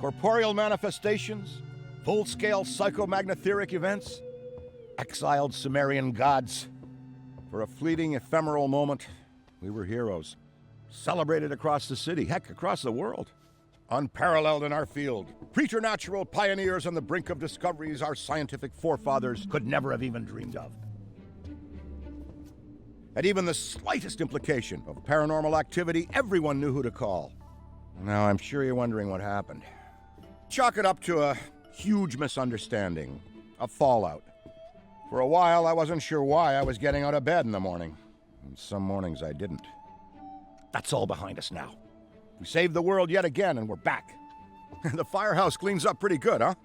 corporeal manifestations, full-scale psychomagnetheric events, exiled Sumerian gods. For a fleeting, ephemeral moment, we were heroes, celebrated across the city, heck, across the world. Unparalleled in our field, preternatural pioneers on the brink of discoveries our scientific forefathers could never have even dreamed of. At even the slightest implication of paranormal activity, everyone knew who to call. Now, I'm sure you're wondering what happened. Chalk it up to a huge misunderstanding, a fallout. For a while, I wasn't sure why I was getting out of bed in the morning. And some mornings I didn't. That's all behind us now. We saved the world yet again, and we're back. The firehouse cleans up pretty good, huh?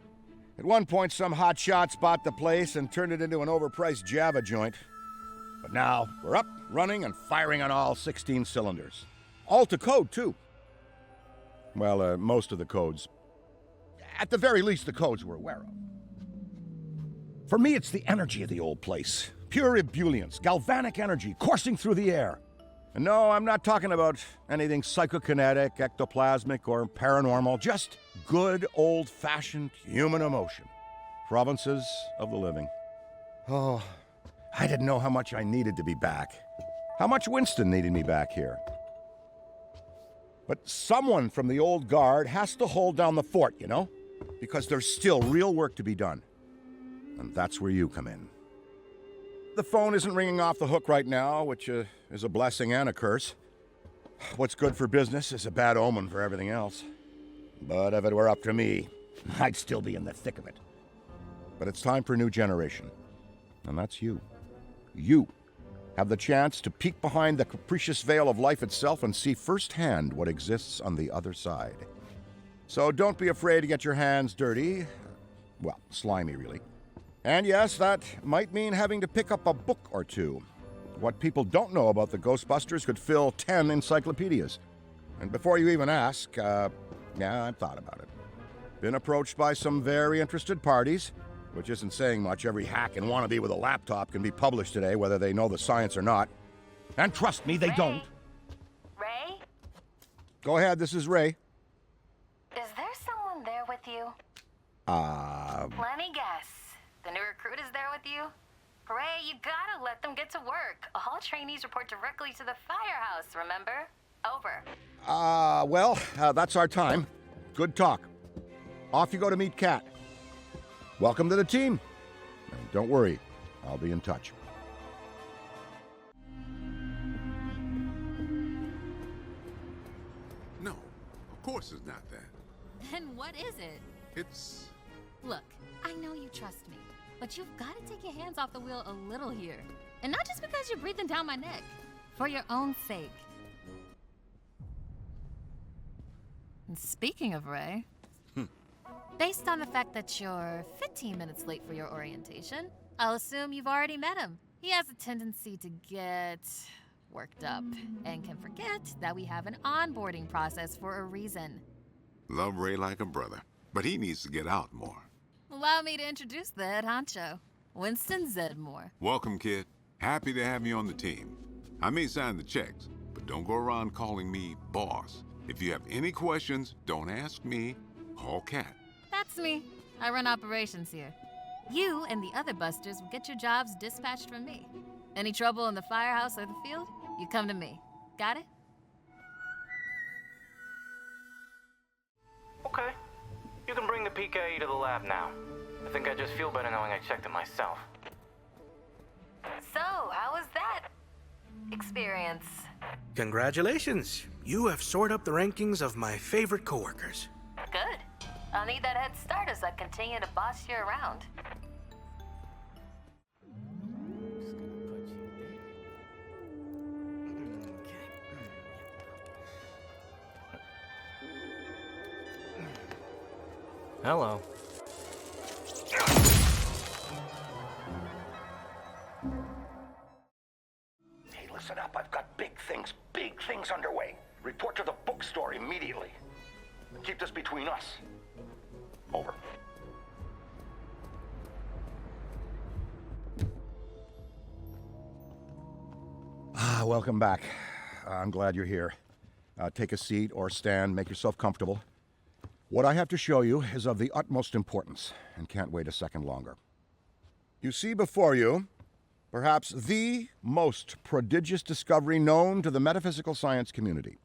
At one point, some hotshots bought the place and turned it into an overpriced Java joint. But now, we're up, running, and firing on all 16 cylinders. All to code, too. Well, most of the codes. At the very least, the codes we're aware of. For me, it's the energy of the old place. Pure ebullience, galvanic energy coursing through the air. And no, I'm not talking about anything psychokinetic, ectoplasmic, or paranormal. Just good, old-fashioned human emotion. Provinces of the living. Oh, I didn't know how much I needed to be back. How much Winston needed me back here. But someone from the old guard has to hold down the fort, you know? Because there's still real work to be done. And that's where you come in. The phone isn't ringing off the hook right now, which is a blessing and a curse. What's good for business is a bad omen for everything else. But if it were up to me, I'd still be in the thick of it. But it's time for a new generation. And that's you. You have the chance to peek behind the capricious veil of life itself and see firsthand what exists on the other side. So don't be afraid to get your hands dirty. Well, slimy, really. And yes, that might mean having to pick up a book or two. What people don't know about the Ghostbusters could fill 10 encyclopedias. And before you even ask, yeah, I've thought about it. Been approached by some very interested parties, which isn't saying much. Every hack and wannabe with a laptop can be published today, whether they know the science or not. And trust me, they don't. Ray? Go ahead, this is Ray. Is there someone there with you? Let me guess. The new recruit is there with you? Ray, you gotta let them get to work. All trainees report directly to the firehouse, remember? Over. Well, that's our time. Good talk. Off you go to meet Kat. Welcome to the team. And don't worry, I'll be in touch. No, of course it's not that. Then what is it? It's... Look, I know you trust me, but you've got to take your hands off the wheel a little here. And not just because you're breathing down my neck. For your own sake. And speaking of Ray, based on the fact that you're 15 minutes late for your orientation, I'll assume you've already met him. He has a tendency to get worked up and can forget that we have an onboarding process for a reason. Love Ray like a brother, but he needs to get out more. Allow me to introduce the head honcho, Winston Zedmore. Welcome, kid. Happy to have you on the team. I may sign the checks, but don't go around calling me boss. If you have any questions, don't ask me, call Kat. That's me. I run operations here. You and the other busters will get your jobs dispatched from me. Any trouble in the firehouse or the field, you come to me. Got it? Okay. You can bring the PKE to the lab now. I think I just feel better knowing I checked it myself. So, how was that experience? Congratulations. You have soared up the rankings of my favorite coworkers. Good. I'll need that head start as I continue to boss you around. Hello. Hey, listen up. I've got big things underway. Report to the bookstore immediately. Keep this between us. Over. Welcome back. I'm glad you're here. Take a seat or stand, make yourself comfortable. What I have to show you is of the utmost importance and can't wait a second longer. You see before you perhaps the most prodigious discovery known to the metaphysical science community.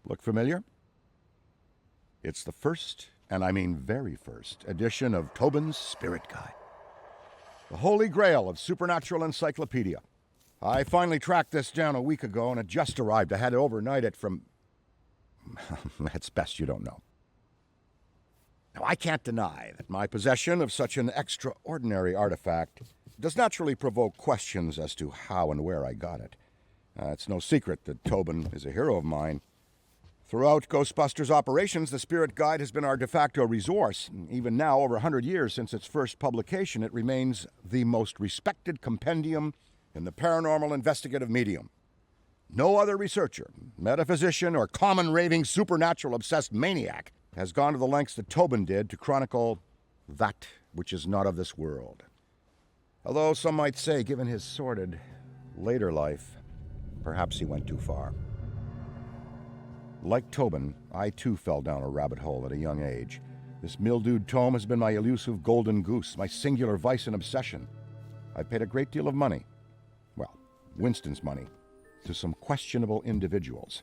Look familiar? It's the first, and I mean very first, edition of Tobin's Spirit Guide. The holy grail of supernatural encyclopedia. I finally tracked this down a week ago and it just arrived. I had to overnight it from... It's best you don't know. Now, I can't deny that my possession of such an extraordinary artifact does naturally provoke questions as to how and where I got it. It's no secret that Tobin is a hero of mine. Throughout Ghostbusters operations, the Spirit Guide has been our de facto resource. Even now, over 100 years since its first publication, it remains the most respected compendium in the paranormal investigative medium. No other researcher, metaphysician, or common raving supernatural-obsessed maniac has gone to the lengths that Tobin did to chronicle that which is not of this world. Although some might say, given his sordid later life, perhaps he went too far. Like Tobin, I too fell down a rabbit hole at a young age. This mildewed tome has been my elusive golden goose, my singular vice and obsession. I've paid a great deal of money, well, Winston's money, to some questionable individuals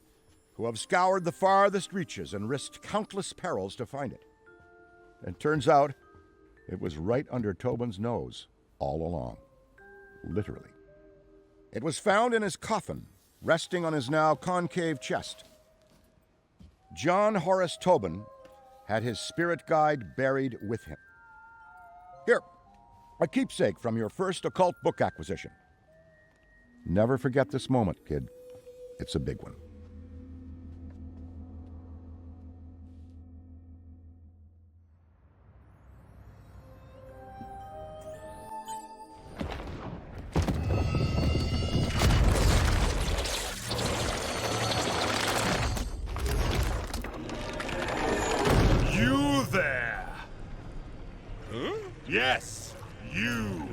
who have scoured the farthest reaches and risked countless perils to find it. And turns out, it was right under Tobin's nose all along. Literally. It was found in his coffin, resting on his now concave chest. John Horace Tobin had his spirit guide buried with him. Here, a keepsake from your first occult book acquisition. Never forget this moment, kid. It's a big one. Yes, you,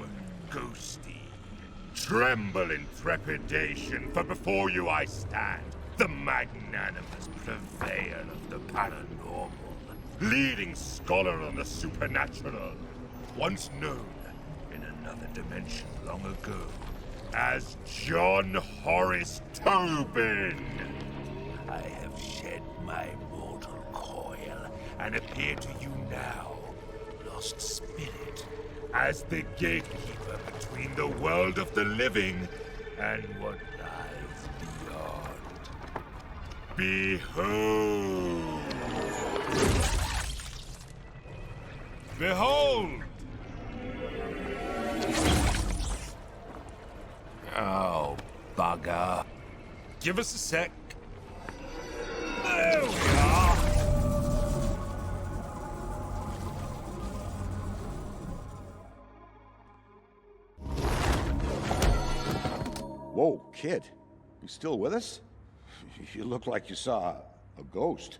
Ghosty. Tremble in trepidation, for before you I stand, the magnanimous purveyor of the paranormal, leading scholar on the supernatural, once known in another dimension long ago as John Horace Tobin. I have shed my mortal coil and appear to you now, lost spirit, as the gatekeeper between the world of the living and what lies beyond. Behold! Behold! Oh, bugger. Give us a sec. There we are! Whoa, kid. You still with us? You look like you saw a ghost.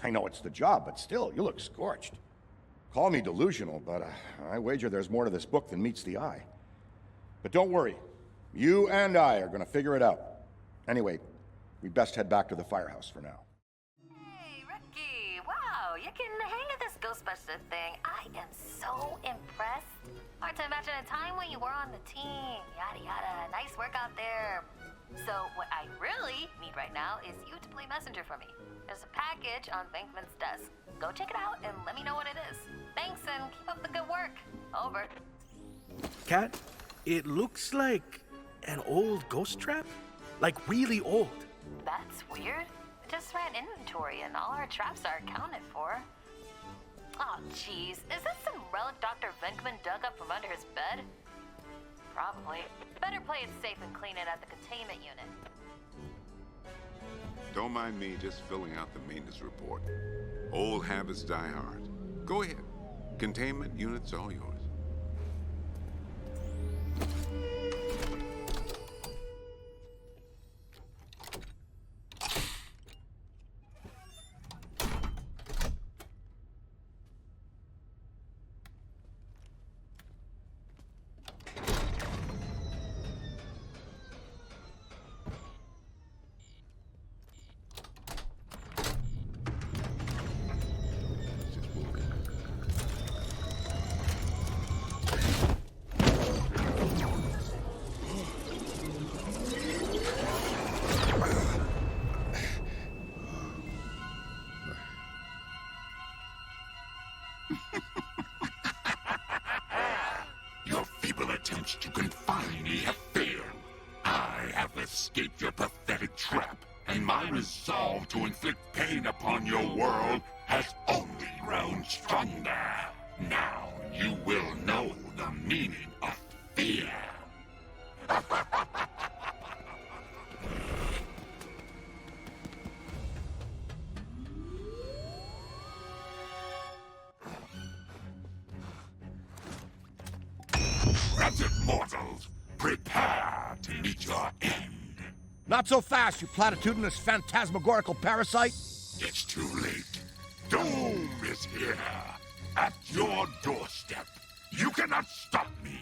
I know it's the job, but still, you look scorched. Call me delusional, but I wager there's more to this book than meets the eye. But don't worry. You and I are gonna figure it out. Anyway, we best head back to the firehouse for now. Hey, Ricky! Wow, you're getting the hang of this Ghostbuster thing. I am so impressed. Hard to imagine a time when you were on the team. Yada yada. Nice work out there. So what I really need right now is you to play messenger for me. There's a package on Bankman's desk. Go check it out and let me know what it is. Thanks and keep up the good work. Over. Cat, it looks like an old ghost trap. Like really old. That's weird. We just ran inventory and all our traps are accounted for. Oh, jeez. Is this some relic Dr. Venkman dug up from under his bed? Probably. Better play it safe and clean it at the containment unit. Don't mind me just filling out the maintenance report. Old habits die hard. Go ahead. Containment unit's all yours. attempts to confine me have failed. I have escaped your pathetic trap, and my resolve to inflict pain upon your world has only grown stronger. Now you will know the meaning of fear. Wretched mortals, prepare to meet your end. Not so fast, you platitudinous phantasmagorical parasite! It's too late. Doom is here, at your doorstep. You cannot stop me.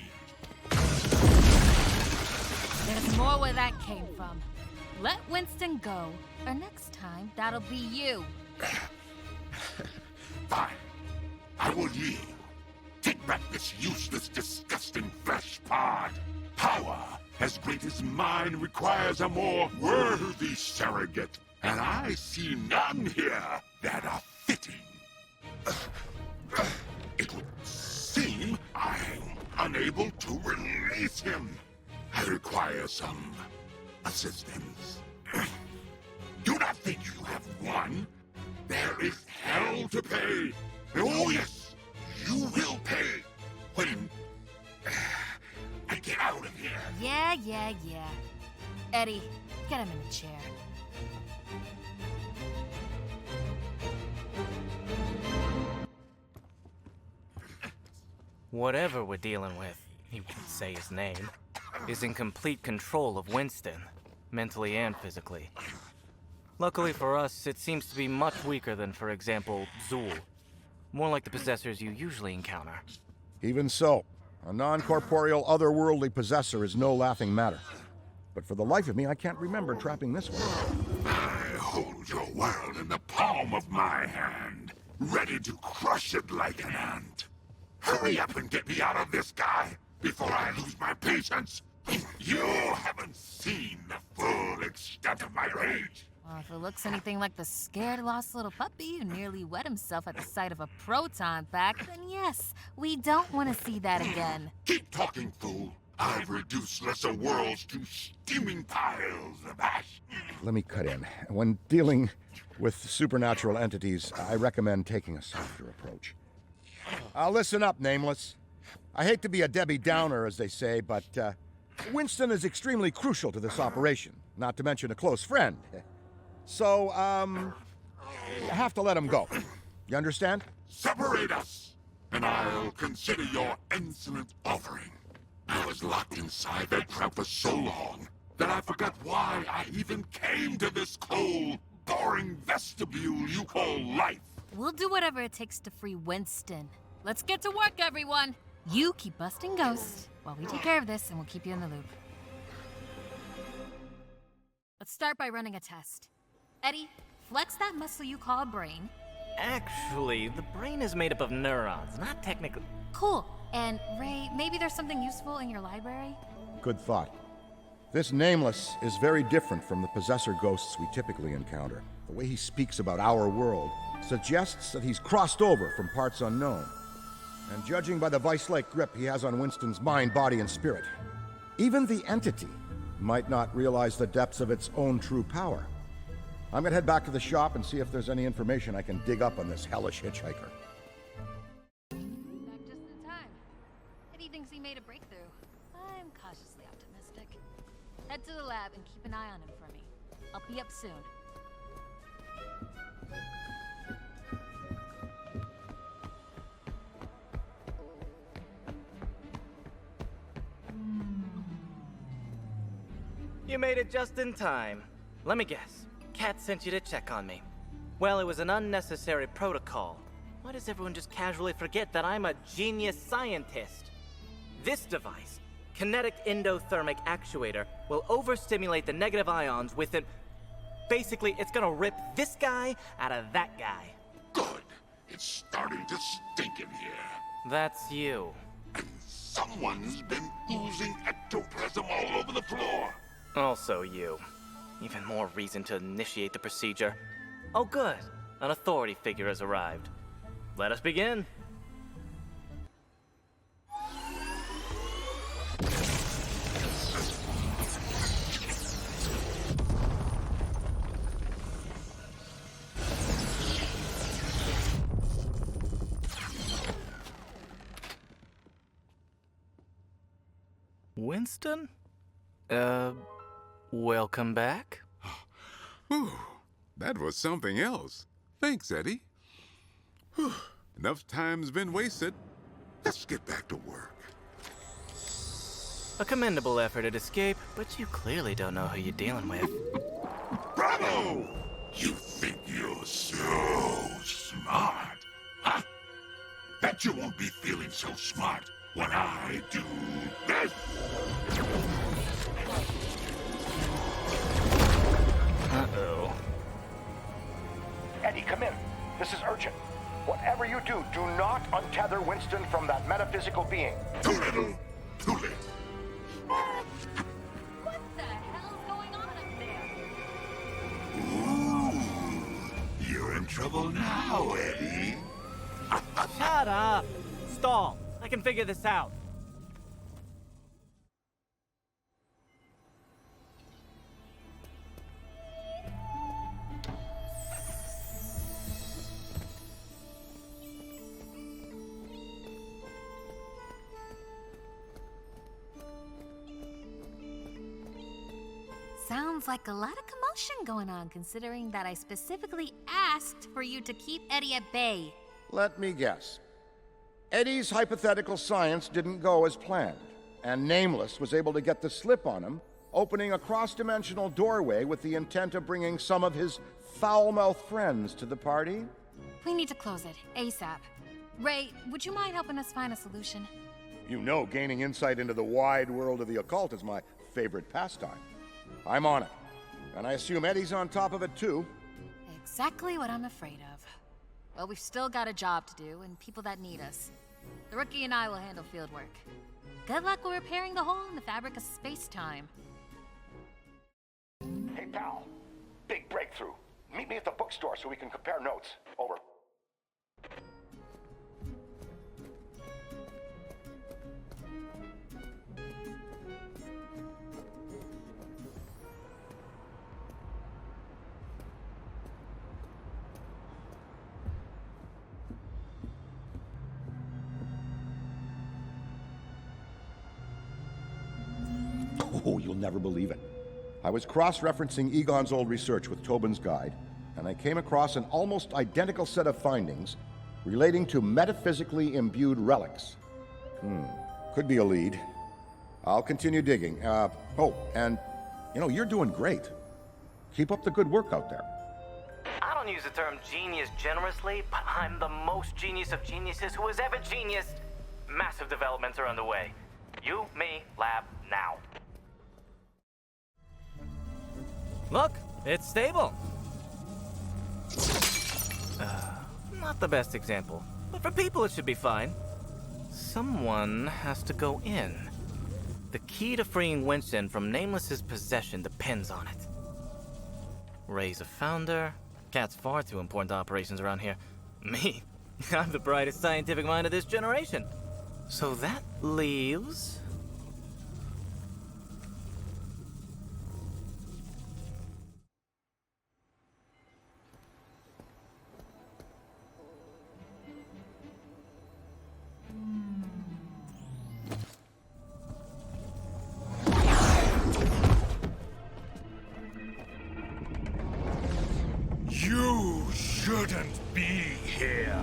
There's more where that came from. Let Winston go, or next time, that'll be you. Fine. I will yield. Take back this useless, disgusting flesh pod. Power as great as mine requires a more worthy surrogate, and I see none here that are fitting. It would seem I'm unable to release him. I require some assistance. Do not think you have won. There is hell to pay. Oh yes, you will pay when I get out of here. Yeah. Eddie, get him in the chair. Whatever we're dealing with, he won't say his name, is in complete control of Winston, mentally and physically. Luckily for us, it seems to be much weaker than, for example, Zool. More like the possessors you usually encounter. Even so, a non-corporeal, otherworldly possessor is no laughing matter. But for the life of me, I can't remember trapping this one. I hold your world in the palm of my hand, ready to crush it like an ant. Hurry up and get me out of this guy before I lose my patience. You haven't seen the full extent of my rage. Well, if it looks anything like the scared, lost little puppy who nearly wet himself at the sight of a proton pack, then yes, we don't want to see that again. Keep talking, fool. I've reduced lesser worlds to steaming piles of ash. Let me cut in. When dealing with supernatural entities, I recommend taking a softer approach. Listen up, Nameless. I hate to be a Debbie Downer, as they say, but Winston is extremely crucial to this operation, not to mention a close friend. So, you have to let him go. You understand? Separate us, and I'll consider your insolent offering. I was locked inside that trap for so long that I forgot why I even came to this cold, boring vestibule you call life. We'll do whatever it takes to free Winston. Let's get to work, everyone! You keep busting ghosts while we take care of this, and we'll keep you in the loop. Let's start by running a test. Eddie, flex that muscle you call brain. Actually, the brain is made up of neurons, not technically... Cool. And Ray, maybe there's something useful in your library? Good thought. This Nameless is very different from the possessor ghosts we typically encounter. The way he speaks about our world suggests that he's crossed over from parts unknown. And judging by the vice-like grip he has on Winston's mind, body, and spirit, even the entity might not realize the depths of its own true power. I'm gonna head back to the shop and see if there's any information I can dig up on this hellish hitchhiker. Back just in time. Eddie thinks he made a breakthrough. I'm cautiously optimistic. Head to the lab and keep an eye on him for me. I'll be up soon. You made it just in time. Let me guess. Kat sent you to check on me. Well, it was an unnecessary protocol. Why does everyone just casually forget that I'm a genius scientist? This device, kinetic endothermic actuator, will overstimulate the negative ions within... Basically, it's gonna rip this guy out of that guy. Good. It's starting to stink in here. That's you. And someone's been oozing ectoplasm all over the floor. Also you. Even more reason to initiate the procedure. Oh good, an authority figure has arrived. Let us begin. Winston? Welcome back? Whew, that was something else. Thanks, Eddie. Whew, enough time's been wasted. Let's get back to work. A commendable effort at escape, but you clearly don't know who you're dealing with. Bravo! You think you're so smart, huh? Bet you won't be feeling so smart when I do this. Uh-oh. Eddie, come in. This is urgent. Whatever you do, do not untether Winston from that metaphysical being. Too little, too late. What the hell's going on up there? Ooh, you're in trouble now, Eddie. Shut up! Stall. I can figure this out. Sounds like a lot of commotion going on, considering that I specifically asked for you to keep Eddie at bay. Let me guess. Eddie's hypothetical science didn't go as planned, and Nameless was able to get the slip on him, opening a cross-dimensional doorway with the intent of bringing some of his foul-mouthed friends to the party? We need to close it, ASAP. Ray, would you mind helping us find a solution? You know, gaining insight into the wide world of the occult is my favorite pastime. I'm on it, and I assume Eddie's on top of it too. Exactly what I'm afraid of. Well, we've still got a job to do, and people that need us. The rookie and I will handle field work. Good luck with repairing the hole in the fabric of space-time. Hey, pal. Big breakthrough. Meet me at the bookstore so we can compare notes. Over. Oh, you'll never believe it. I was cross-referencing Egon's old research with Tobin's guide, and I came across an almost identical set of findings relating to metaphysically imbued relics. Could be a lead. I'll continue digging. Oh, and, you know, you're doing great. Keep up the good work out there. I don't use the term genius generously, but I'm the most genius of geniuses who has ever geniused. Massive developments are underway. You, me, lab, now. Look, it's stable. Not the best example, but for people it should be fine. Someone has to go in. The key to freeing Winston from Nameless's possession depends on it. Ray's a founder. Cat's far too important to operations around here. Me, I'm the brightest scientific mind of this generation. So that leaves... You shouldn't be here.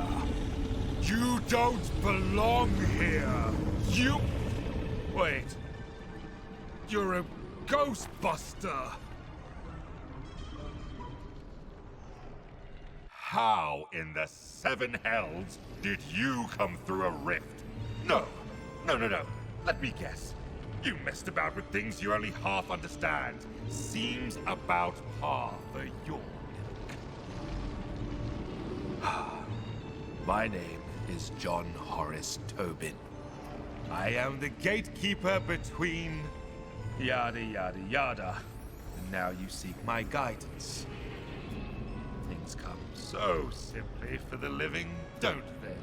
You don't belong here. You... Wait. You're a Ghostbuster. How in the seven hells did you come through a rift? No. Let me guess. You messed about with things you only half understand. Seems about par for your... My name is John Horace Tobin. I am the gatekeeper between yada yada yada. And now you seek my guidance. Things come so simply for the living, don't they?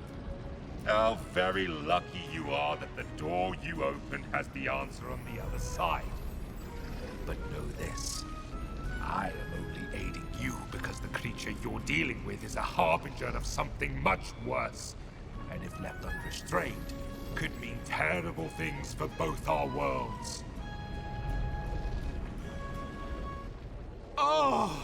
How very lucky you are that the door you opened has the answer on the other side. But know this. I am only aiding you because the creature you're dealing with is a harbinger of something much worse. And if left unrestrained, could mean terrible things for both our worlds. Oh,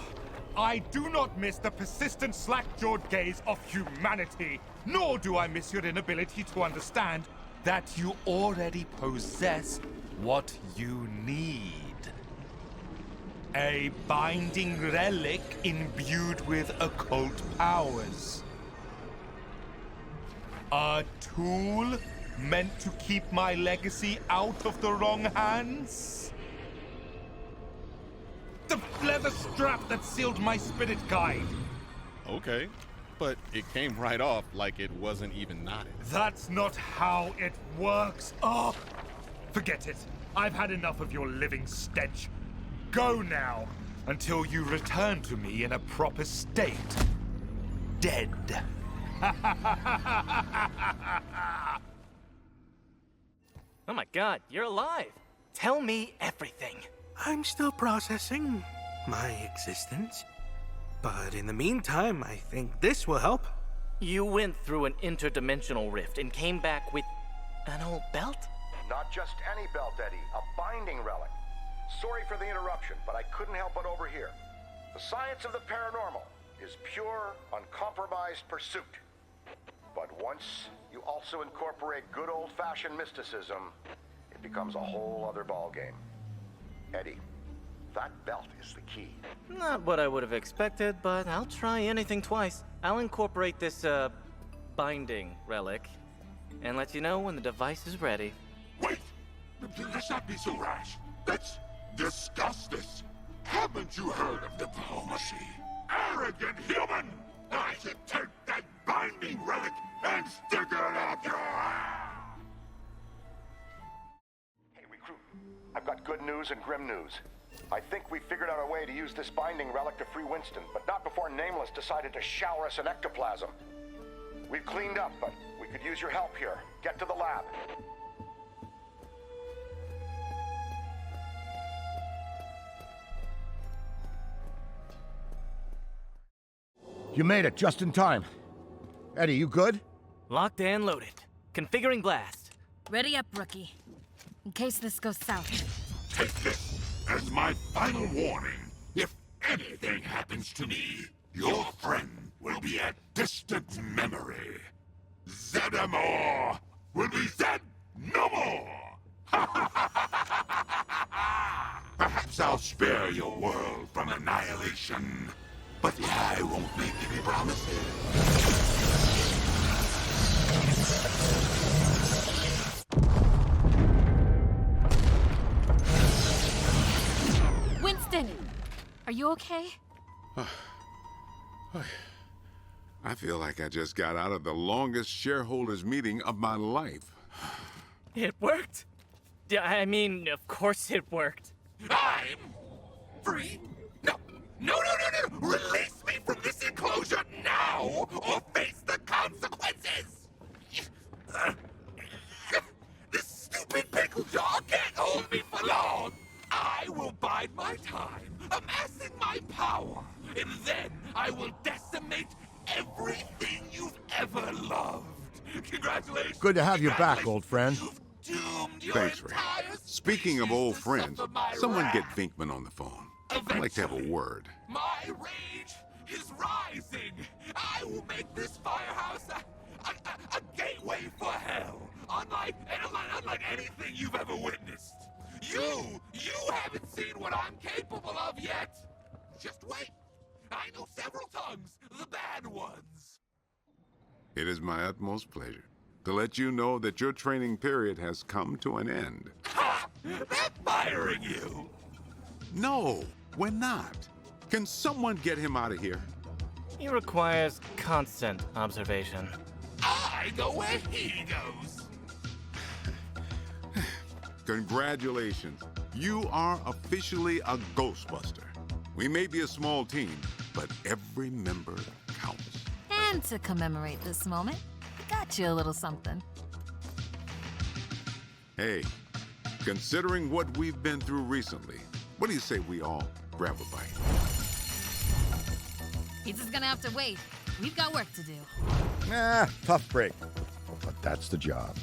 I do not miss the persistent slack-jawed gaze of humanity, nor do I miss your inability to understand that you already possess what you need. A binding relic imbued with occult powers. A tool meant to keep my legacy out of the wrong hands? The leather strap that sealed my spirit guide. Okay, but it came right off like it wasn't even knotted. That's not how it works. Oh, forget it. I've had enough of your living stench. Go now, until you return to me in a proper state. Dead. Oh my god, you're alive. Tell me everything. I'm still processing my existence. But in the meantime, I think this will help. You went through an interdimensional rift and came back with an old belt? Not just any belt, Eddie. A binding relic. Sorry for the interruption, but I couldn't help but overhear. The science of the paranormal is pure, uncompromised pursuit. But once you also incorporate good old-fashioned mysticism, it becomes a whole other ballgame. Eddie, that belt is the key. Not what I would have expected, but I'll try anything twice. I'll incorporate this, binding relic and let you know when the device is ready. Wait! Let's not be so rash. Let's discuss this. Haven't you heard of diplomacy? Arrogant human! I should take that binding relic and stick it up your ass! Hey, recruit. I've got good news and grim news. I think we figured out a way to use this binding relic to free Winston, but not before Nameless decided to shower us in ectoplasm. We've cleaned up, but we could use your help here. Get to the lab. You made it just in time. Eddie, you good? Locked and loaded. Configuring blast. Ready up, rookie. In case this goes south. Take this as my final warning. If anything happens to me, your friend will be a distant memory. Zedamore will be Zed no more! Perhaps I'll spare your world from annihilation, but I won't make any promises. Winston! Are you okay? I feel like I just got out of the longest shareholders meeting of my life. It worked? Yeah, I mean, of course it worked. I'm free. No! Release me from this enclosure now, or face the consequences! This stupid pickle jaw can't hold me for long! I will bide my time, amassing my power, and then I will decimate everything you've ever loved. Congratulations! Good to have you back, old friend. You've doomed your Thanks, Ray. entire Speaking of old species to friends, suffer my someone get wrath. Vinkman on the phone. I'd like to have a word. My rage is rising. I will make this firehouse a gateway for hell. Unlike anything you've ever witnessed. You haven't seen what I'm capable of yet. Just wait. I know several tongues, the bad ones. It is my utmost pleasure to let you know that your training period has come to an end. Ha! They're firing you. No, we're not. Can someone get him out of here? He requires constant observation. I go where he goes. Congratulations. You are officially a Ghostbuster. We may be a small team, but every member counts. And to commemorate this moment, I got you a little something. Hey, considering what we've been through recently, what do you say we all grab a bite? He's just gonna have to wait. We've got work to do. Tough break. But that's the job.